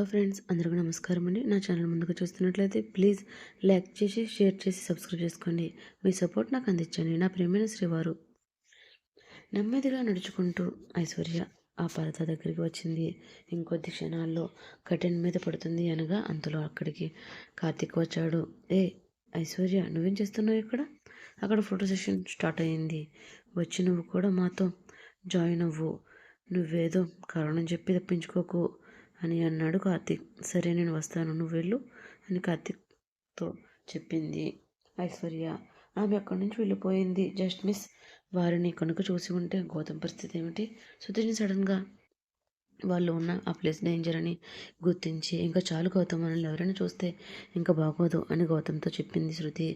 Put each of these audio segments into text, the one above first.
Hello friends, అందరికీ నమస్కారం అండి. నా ఛానల్ ముందుకు చూస్తున్నట్లయితే ప్లీజ్ లైక్ చేసి, షేర్ చేసి, సబ్స్క్రైబ్ చేసుకోండి. మీ సపోర్ట్ నాకు అందించండి. నా ప్రియమైన శ్రీవారు నెమ్మదిగా నడుచుకుంటూ ఐశ్వర్య ఆ పరద దగ్గరికి వచ్చింది. ఇంకొద్ది క్షణాల్లో కర్టెన్ మీద పడుతుంది అనగా అంతలో అక్కడికి కార్తీక్ వచ్చాడు. ఏ ఐశ్వర్య, నువ్వేం చేస్తున్నావు ఇక్కడ? అక్కడ ఫోటో సెషన్ స్టార్ట్ అయ్యింది. వచ్చి నువ్వు కూడా మాతో జాయిన్ అవ్వు. నువ్వేదో కారణం చెప్పి తప్పించుకోకు అని అన్నాడు కార్తీక్. సరే, నేను వస్తాను, నువ్వు వెళ్ళు అని కార్తీక్తో చెప్పింది ఐశ్వర్య. ఆమె అక్కడి నుంచి వెళ్ళిపోయింది. జస్ట్ మిస్ వారిని కనుక చూసి ఉంటే గౌతమ్ పరిస్థితి ఏమిటి? సుధీర్ని సడన్గా వాళ్ళు ఉన్న ఆ ప్లేస్ డేంజర్ అని గుర్తించి ఇంకా చాలు గౌతమ్, మనల్ని ఎవరైనా చూస్తే ఇంకా బాగోదు అని గౌతమ్తో చెప్పింది శృతి.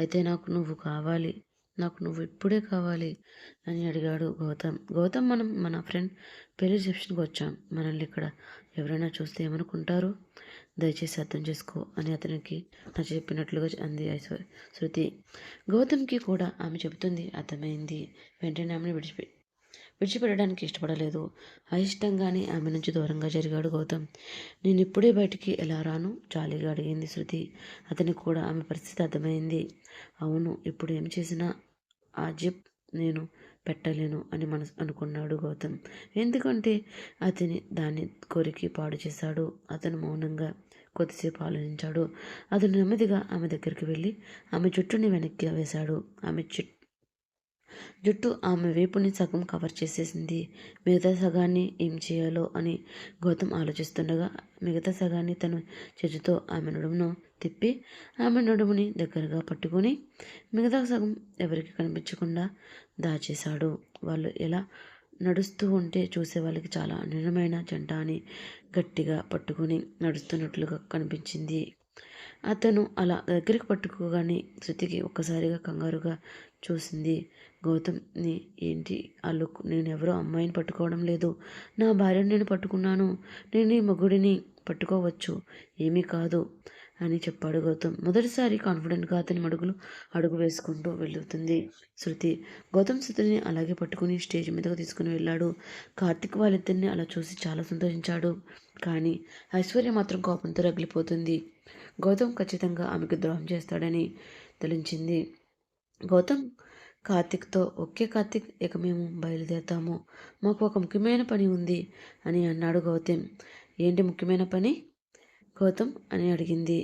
అయితే నాకు నువ్వు కావాలి, నాకు నువ్వు ఇప్పుడే కావాలి అని అడిగాడు గౌతమ్. గౌతమ్, మన ఫ్రెండ్ పెళ్లి రిసెప్షన్కి వచ్చాం. మనల్ని ఇక్కడ ఎవరైనా చూస్తే ఏమనుకుంటారు? దయచేసి అర్థం చేసుకో అని అతనికి చెప్పినట్లుగా అంది శృతి. గౌతమ్కి కూడా ఆమె చెబుతుంది అర్థమైంది. వెంటనే ఆమెను విడిచిపెట్టడానికి ఇష్టపడలేదు. అయిష్టంగానే ఆమె నుంచి దూరంగా జరిగాడు గౌతమ్. నేను ఇప్పుడే బయటికి ఎలా రాను? జాలీగా అడిగింది శృతి. అతనికి కూడా ఆమె పరిస్థితి అర్థమైంది. అవును, ఇప్పుడు ఏం చేసినా ఆ జిప్ నేను పెట్టలేను అని అనుకున్నాడు గౌతమ్. ఎందుకంటే అతని దాన్ని కొరికి పాడు చేశాడు. అతను మౌనంగా కొద్దిసేపు ఆలోచించాడు. అతను నెమ్మదిగా ఆమె దగ్గరికి వెళ్ళి ఆమె జుట్టుని వెనక్కి వేశాడు. ఆమె జుట్టు ఆమె వేపుని సగం కవర్ చేసేసింది. మిగతా సగాన్ని ఏం చేయాలో అని గౌతమ్ ఆలోచిస్తుండగా మిగతా సగాన్ని తన చేతితో ఆమె నడుమును తిప్పి ఆమె నడుముని దగ్గరగా పట్టుకుని మిగతా సగం ఎవరికి కనిపించకుండా దాచేశాడు. వాళ్ళు ఎలా నడుస్తూ ఉంటే చూసే వాళ్ళకి చాలా నిర్ణయమైన జంట అని గట్టిగా పట్టుకుని నడుస్తున్నట్లుగా కనిపించింది. అతను అలా దగ్గరికి పట్టుకోగానే శృతికి ఒక్కసారిగా కంగారుగా చూసింది. గౌతమ్ని. ఏంటి ఆ లుక్? నేనెవరో అమ్మాయిని పట్టుకోవడం లేదు, నా భార్యను నేను పట్టుకున్నాను. నేను ఈ మొగుడిని పట్టుకోవచ్చు, ఏమీ కాదు అని చెప్పాడు గౌతమ్. మొదటిసారి కాన్ఫిడెంట్గా అతని అడుగు వేసుకుంటూ వెళ్తుంది శృతి. గౌతమ్ శృతిని అలాగే పట్టుకుని స్టేజ్ మీదకు తీసుకుని వెళ్ళాడు. కార్తిక్ వాళ్ళిద్దరిని అలా చూసి చాలా సంతోషించాడు. కానీ ఐశ్వర్య మాత్రం కోపంతో రగిలిపోతుంది. గౌతమ్ ఖచ్చితంగా ఆమెకు ద్రోహం చేస్తాడని తెలిసింది. గౌతమ్ కార్తిక్తో, ఓకే కార్తిక్, ఇక మేము బయలుదేరుతాము, మాకు ఒక ముఖ్యమైన పని ఉంది అని అన్నాడు గౌతమ్. ఏంటి ముఖ్యమైన పని గౌతమ్ అని అడిగింది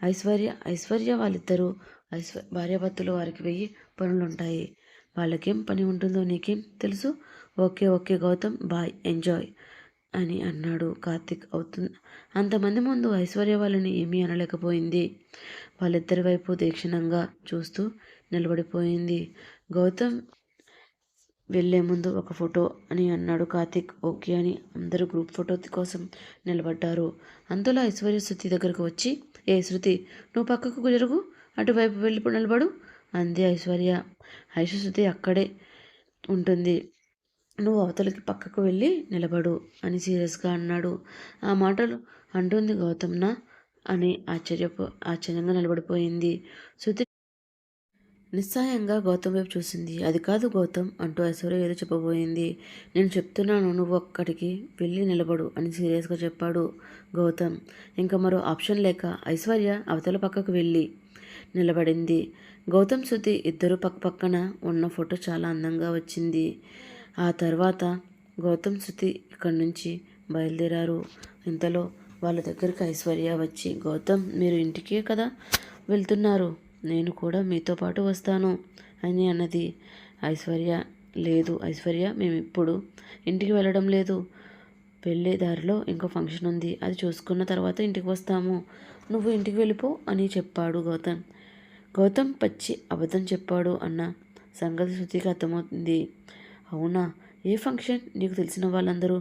ఐశ్వర్య. వాళ్ళిద్దరూ భార్యాభర్తలు, వారికి 1000 పనులుంటాయి. వాళ్ళకేం పని ఉంటుందో నీకేం తెలుసు? ఓకే గౌతమ్, బాయ్, ఎంజాయ్ అని అన్నాడు కార్తిక్. అంతమంది ముందు ఐశ్వర్య వాళ్ళని ఏమీ అనలేకపోయింది. వాళ్ళిద్దరి వైపు తీక్షణంగా చూస్తూ నిలబడిపోయింది. గౌతమ్ వెళ్లే ముందు ఒక ఫోటో అని అన్నాడు కార్తిక్. ఓకే అని అందరూ గ్రూప్ ఫోటో కోసం నిలబడ్డారు. అంతలో ఐశ్వర్య శృతి దగ్గరకు వచ్చి, ఏ శృతి, నువ్వు పక్కకు జరుగు, అటువైపు వెళ్ళి నిలబడు అంది ఐశ్వర్య. శృతి అక్కడే ఉంటుంది, నువ్వు అవతలికి పక్కకు వెళ్ళి నిలబడు అని సీరియస్గా అన్నాడు. ఆ మాటలు అంటుంది గౌతమ్నా అని ఆశ్చర్యంగా నిలబడిపోయింది. శృతి నిస్సాయంగా గౌతమ్ వైపు చూసింది. అది కాదు గౌతమ్ అంటూ ఐశ్వర్య ఏదో చెప్పబోయింది. నేను చెప్తున్నాను, నువ్వు అక్కడికి వెళ్ళి నిలబడు అని సీరియస్గా చెప్పాడు గౌతమ్. ఇంకా మరో ఆప్షన్ లేక ఐశ్వర్య అవతల పక్కకు వెళ్ళి నిలబడింది. గౌతమ్ శృతి ఇద్దరు పక్కన ఉన్న ఫోటో చాలా అందంగా వచ్చింది. ఆ తర్వాత గౌతమ్ శృతి ఇక్కడి నుంచి బయలుదేరారు. ఇంతలో వాళ్ళ దగ్గరికి ఐశ్వర్య వచ్చి, గౌతమ్, మీరు ఇంటికే కదా వెళ్తున్నారు, నేను కూడా మీతో పాటు వస్తాను అని అన్నది. ఐశ్వర్య, లేదు ఐశ్వర్య, మేము ఇప్పుడు ఇంటికి వెళ్ళడం లేదు, వెళ్ళే దారిలో ఇంకో ఫంక్షన్ ఉంది, అది చూసుకున్న తర్వాత ఇంటికి వస్తాము, నువ్వు ఇంటికి వెళ్ళిపో అని చెప్పాడు గౌతమ్. గౌతమ్ పచ్చి అబద్ధం చెప్పాడు అన్న సంగతి శృతికి అర్థమవుతుంది. అవునా, ఏ ఫంక్షన్? నీకు తెలిసిన వాళ్ళందరూ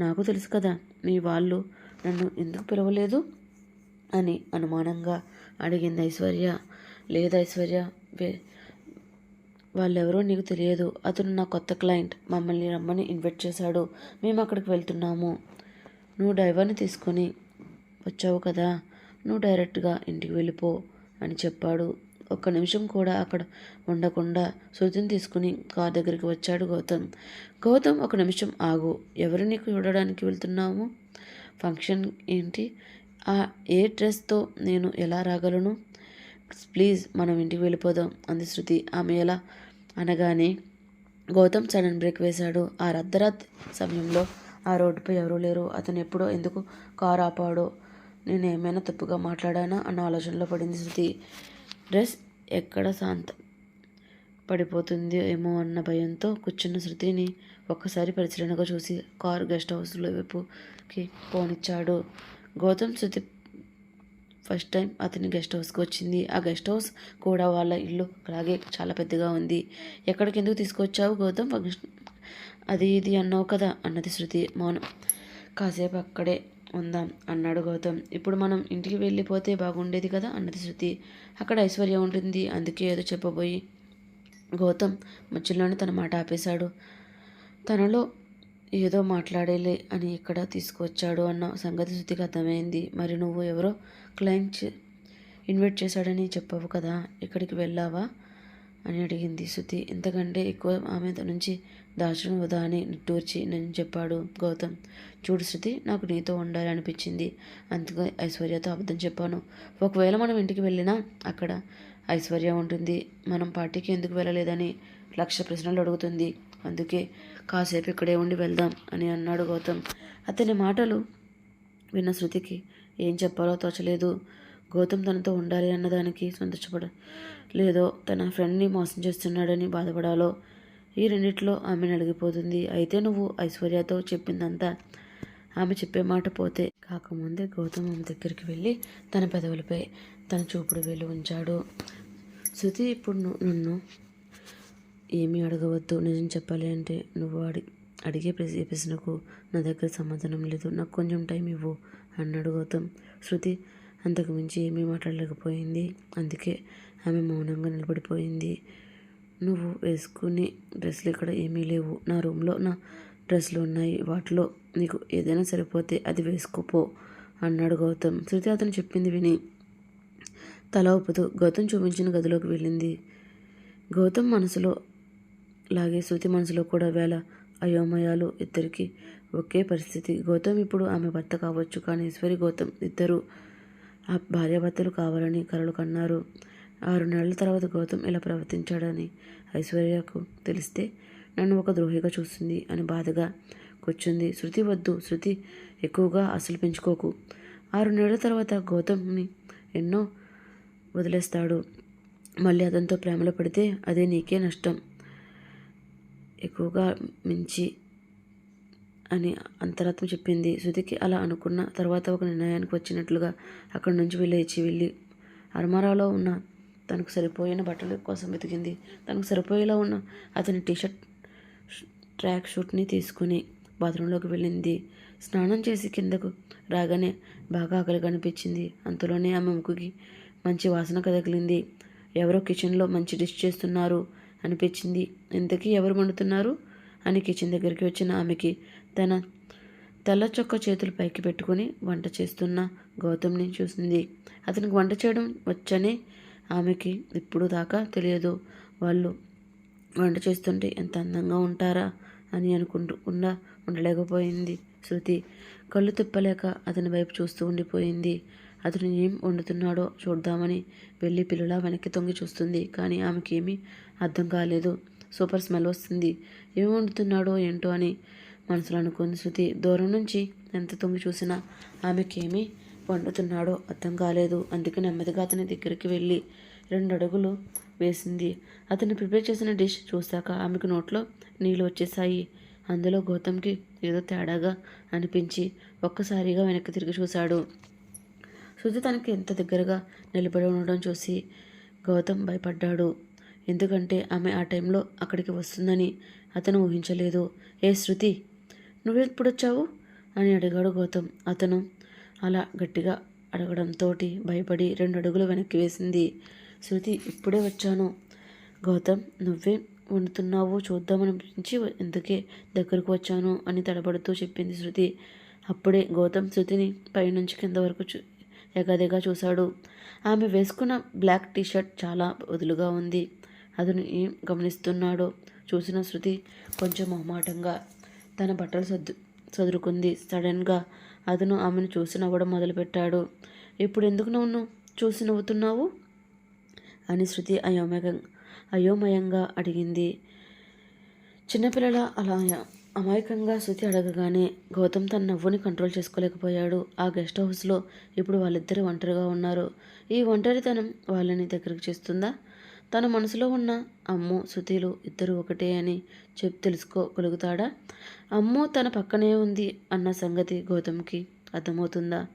నాకు తెలుసు కదా, మీ వాళ్ళు నన్ను ఎందుకు పిలవలేదు అని అనుమానంగా అడిగింది ఐశ్వర్య. లేదు ఐశ్వర్య, వాళ్ళెవరో నీకు తెలియదు, అతను నా కొత్త క్లయింట్, మమ్మల్ని రమ్మని ఇన్వైట్ చేశాడు, మేము అక్కడికి వెళ్తున్నాము, నువ్వు డ్రైవర్ని తీసుకొని వచ్చావు కదా, నువ్వు డైరెక్ట్గా ఇంటికి వెళ్ళిపో అని చెప్పాడు. ఒక్క నిమిషం కూడా అక్కడ ఉండకుండా శృతిని తీసుకుని కార్ దగ్గరికి వచ్చాడు గౌతమ్. ఒక నిమిషం ఆగు, ఎవరు నీకు చూడడానికి వెళ్తున్నాము ఫంక్షన్ ఏంటి? ఏ డ్రెస్తో నేను ఎలా రాగలను? ప్లీజ్ మనం ఇంటికి వెళ్ళిపోదాం అంది శృతి. ఆమె ఎలా అనగానే గౌతమ్ సడన్ బ్రేక్ వేశాడు. ఆ అర్ధరాత్రి సమయంలో ఆ రోడ్డుపై ఎవరూ లేరు. అతను ఎప్పుడో ఎందుకు కారు ఆపాడో, నేను ఏమైనా తప్పుగా మాట్లాడానా అన్న ఆలోచనలో పడింది శృతి. డ్రెస్ ఎక్కడ పడిపోతుంది ఏమో అన్న భయంతో కూర్చున్న శృతిని ఒక్కసారి పరిశీలనగా చూసి కారు గెస్ట్ హౌస్లో వైపుకి పోనిచ్చాడు. గౌతమ్ శృతి ఫస్ట్ టైం అతని గెస్ట్ హౌస్కి వచ్చింది. ఆ గెస్ట్ హౌస్ కూడా వాళ్ళ ఇల్లు అలాగే చాలా పెద్దగా ఉంది. ఎక్కడికి ఎందుకు తీసుకొచ్చావు గౌతమ్? అది ఇది అన్నావు కదా అన్నది శృతి. మౌనం. కాసేపు అక్కడే ఉందాం అన్నాడు గౌతమ్. ఇప్పుడు మనం ఇంటికి వెళ్ళిపోతే బాగుండేది కదా అన్నది శృతి. అక్కడ ఐశ్వర్య ఉంటుంది. అందుకే ఏదో చెప్పబోయి గౌతమ్ మధ్యలోనే తన మాట ఆపేశాడు. తనలో ఏదో మాట్లాడేలే అని ఇక్కడ తీసుకువచ్చాడు అన్న సంగతి శృతికి అర్థమైంది. మరి నువ్వు ఎవరో క్లయింట్ ఇన్వైట్ చేశాడని చెప్పావు కదా, ఇక్కడికి వెళ్ళావా అని అడిగింది శృతి. ఇంతకంటే ఎక్కువ ఆమె నుంచి దాచడం వదా అని నిట్టూర్చి నేను చెప్పాడు గౌతమ్. చూడు శృతి, నాకు నీతో ఉండాలి అనిపించింది, అందుకే ఐశ్వర్యతో అబద్ధం చెప్పాను. ఒకవేళ మనం ఇంటికి వెళ్ళినా అక్కడ ఐశ్వర్య ఉంటుంది. మనం పార్టీకి ఎందుకు వెళ్ళలేదని 1,00,000 ప్రశ్నలు అడుగుతుంది. అందుకే కాసేపు ఇక్కడే ఉండి వెళ్దాం అని అన్నాడు గౌతమ్. అతని మాటలు విన్న శృతికి ఏం చెప్పాలో తోచలేదు. గౌతమ్ తనతో ఉండాలి అన్నదానికి సంతోషపడలేదో, తన ఫ్రెండ్ని మోసం చేస్తున్నాడని బాధపడాలో, ఈ రెండిట్లో ఆమె నలిగిపోతుంది. అయితే నువ్వు ఐశ్వర్యతో చెప్పిందంతా ఆమె చెప్పే మాట పోతే కాకముందే గౌతమ్ ఆమె దగ్గరికి వెళ్ళి తన పెదవులపై తన చూపుడు వేలు ఉంచాడు. శృతి, ఇప్పుడు నన్ను ఏమీ అడగవద్దు. నిజం చెప్పాలి అంటే నువ్వు అడిగే ప్రతి ప్రశ్నకు నా దగ్గర సమాధానం లేదు. నాకు కొంచెం టైం ఇవ్వు అన్నాడు గౌతమ్. శృతి అంతకు మించి ఏమీ మాట్లాడలేకపోయింది. అందుకే ఆమె మౌనంగా నిలబడిపోయింది. నువ్వు వేసుకునే డ్రెస్సులు ఇక్కడ ఏమీ లేవు. నా రూమ్లో నా డ్రెస్సులు ఉన్నాయి. వాటిలో నీకు ఏదైనా సరిపోతే అది వేసుకోపో అన్నాడు గౌతమ్. శృతి అతను చెప్పింది విని తల ఊపుతూ గౌతమ్ చూపించిన గదిలోకి వెళ్ళింది. గౌతమ్ మనసులో లాగే శృతి మనసులో కూడా వేళ అయోమయాలు. ఇద్దరికి ఒకే పరిస్థితి. గౌతమ్ ఇప్పుడు ఆమె భర్త కావచ్చు, కానీ ఈశ్వరి గౌతమ్ ఇద్దరు ఆ భార్యాభర్తలు కావాలని కలలు కన్నారు. 6 నెలల తర్వాత గౌతమ్ ఇలా ప్రవర్తించాడని ఐశ్వర్యకు తెలిస్తే నన్ను ఒక ద్రోహిగా చూస్తుంది అని బాధగా కూర్చుంది. శృతి, వద్దు శృతి, ఎక్కువగా అసలు పెంచుకోకు. 6 నెలల తర్వాత గౌతమ్ని ఎన్నో వదిలేస్తాడు. మళ్ళీ అతనితో ప్రేమలో పడితే అదే నీకే నష్టం. ఎక్కువగా మించి అని అంతరాత్మ చెప్పింది. శృతికి అలా అనుకున్న తర్వాత ఒక నిర్ణయానికి వచ్చినట్లుగా అక్కడి నుంచి వెళ్ళి అర్మారాలో ఉన్న తనకు సరిపోయిన బట్టల కోసం వెతికింది. తనకు సరిపోయేలా ఉన్న అతని టీషర్ట్ ట్రాక్ షూట్ని తీసుకుని బాత్రూంలోకి వెళ్ళింది. స్నానం చేసి కిందకు రాగానే బాగా ఆకలిగా అనిపించింది. అంతలోనే ఆమె ముక్కుకి మంచి వాసన కదగిలింది. ఎవరో కిచెన్లో మంచి డిష్ చేస్తున్నారు అనిపించింది. ఇంతకీ ఎవరు వండుతున్నారు అని కిచెన్ దగ్గరికి వచ్చిన ఆమెకి తన తెల్ల చొక్క చేతులు పైకి పెట్టుకుని వంట చేస్తున్న గౌతమ్ని చూసింది. అతనికి వంట చేయడం వచ్చనే ఆమెకి ఇప్పుడు దాకా తెలియదు. వాళ్ళు వంట చేస్తుంటే ఎంత అందంగా ఉంటారా అని అనుకుంటుకుండా ఉండలేకపోయింది శృతి. కళ్ళు తిప్పలేక అతని వైపు చూస్తూ ఉండిపోయింది. అతను ఏం వండుతున్నాడో చూద్దామని వెళ్ళి పిల్లలా వెనక్కి తొంగి చూస్తుంది. కానీ ఆమెకి ఏమీ అర్థం కాలేదు. సూపర్ స్మెల్ వస్తుంది. ఏం వండుతున్నాడో ఏంటో అని మనసులో అనుకుంది శృతి. దూరం నుంచి ఎంత తొంగి చూసినా ఆమెకేమీ వండుతున్నాడో అర్థం కాలేదు. అందుకే నెమ్మదిగా అతని దగ్గరికి వెళ్ళి 2 అడుగులు వేసింది. అతను ప్రిపేర్ చేసిన డిష్ చూశాక ఆమెకు నోట్లో నీళ్ళు వచ్చేసాయి. అందులో గౌతమ్కి ఏదో తేడాగా అనిపించి ఒక్కసారిగా వెనక్కి తిరిగి చూశాడు. శృతి తనకి ఎంత దగ్గరగా నిలబడి ఉండడం చూసి గౌతమ్ భయపడ్డాడు. ఎందుకంటే ఆమె ఆ టైంలో అక్కడికి వస్తుందని అతను ఊహించలేదు. ఏ శృతి, నువ్వెప్పుడొచ్చావు అని అడిగాడు గౌతమ్. అతను అలా గట్టిగా అడగడంతో భయపడి 2 అడుగులు వెనక్కి వేసింది. శృతి, ఇప్పుడే వచ్చాను గౌతమ్, నువ్వే వండుతున్నావో చూద్దామనిపించి అందుకే దగ్గరకు వచ్చాను అని తడబడుతూ చెప్పింది శృతి. అప్పుడే గౌతమ్ శృతిని పైనుంచి కింద వరకు ఎగదిగా చూశాడు. ఆమె వేసుకున్న బ్లాక్ టీషర్ట్ చాలా వదులుగా ఉంది. అతను ఏం గమనిస్తున్నాడో చూసిన శృతి కొంచెం మొహమాటంగా తన బట్టలు సదురుకుంది. సడన్గా అతను ఆమెను చూసి నవ్వడం మొదలుపెట్టాడు. ఇప్పుడు ఎందుకు నన్ను చూసి నవ్వుతున్నావు అని శృతి అయోమయంగా అడిగింది. చిన్నపిల్లల అలా అమాయకంగా శృతి అడగగానే గౌతమ్ తన నవ్వుని కంట్రోల్ చేసుకోలేకపోయాడు. ఆ గెస్ట్ హౌస్లో ఇప్పుడు వాళ్ళిద్దరూ ఒంటరిగా ఉన్నారు. ఈ ఒంటరితనం వాళ్ళని దగ్గరికి చేస్తుందా? తన మనసులో ఉన్న అమ్ము శృతిలు ఇద్దరు ఒకటే అని తెలుసుకోగలుగుతాడా? అమ్ము తన పక్కనే ఉంది అన్న సంగతి గౌతమ్కి అర్థమవుతుందా?